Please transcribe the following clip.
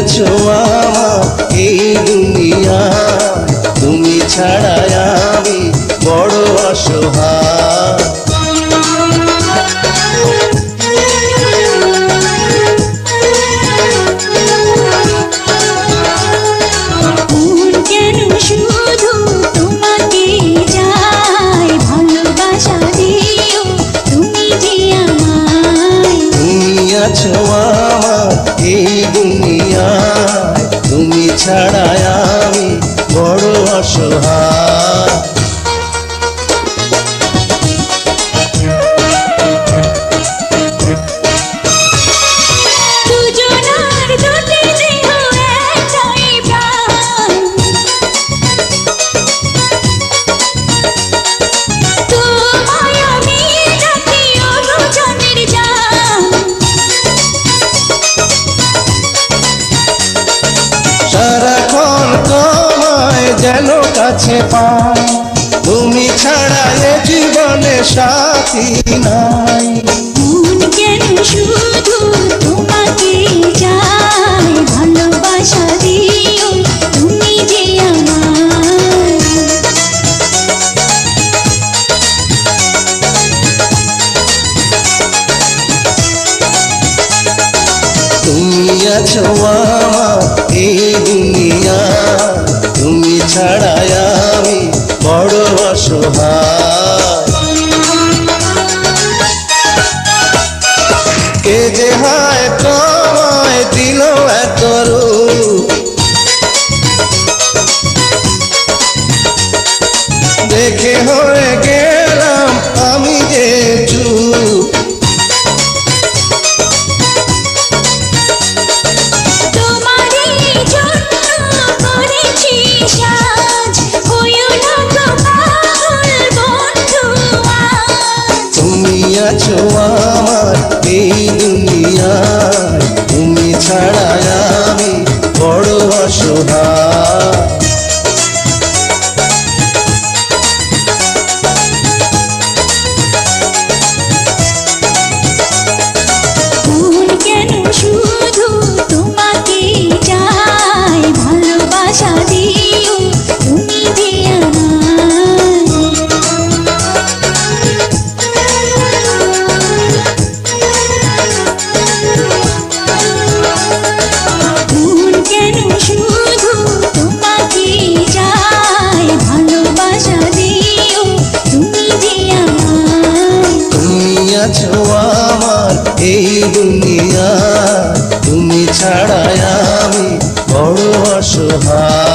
আছো আমার এই দুনিয়ায়, তুমি ছাড়াই আমি বড় অসহায়। মন কেন শুধু তোমাকে চায়, ভালোবাসা দিও তুমি যে আমায়। তুমি আছো আমার এই দুনিয়ায়, তুমি ছাড়াই আমি বড় অসহায়। দুজনার দুটি দেহ একটাই প্রাণ, তোমায় আমি ডাকি ওগো জানের জান। সারাক্ষণ তোমায় যেন কাছে পাই, তুমি ছাড়া এ জীবনে সাথী নাই। মন কেন শুধু তোমাকে চায়, ভালোবাসা দিও তুমি যে আমায়। তুমি আছো আমার এই দুনিয়ায়, তুমি ছাড়াই আমি বড় অসহায়। কে যে হায় তোমায় দিল এত রূপ, দেখে হয়ে গেলাম আমি যে চুপ। তোমারই জন্য করেছি সাজ, হইও না গো পাগল বন্ধু আজ। তুমি আছো আমার এই দুনিয়ায়, তুমি ছাড়াই আমি বড় অসহায়। মন কেন শুধু তোমাকে চায়, ভালোবাসা দিও তুমি যে আমায়। মন কেন শুধু তোমাকে চায়, ভালোবাসা দিও তুমি যে আমায়। তুমি আছো আমার এই দুনিয়ায়, তুমি ছাড়াই আমি বড় অসহায়।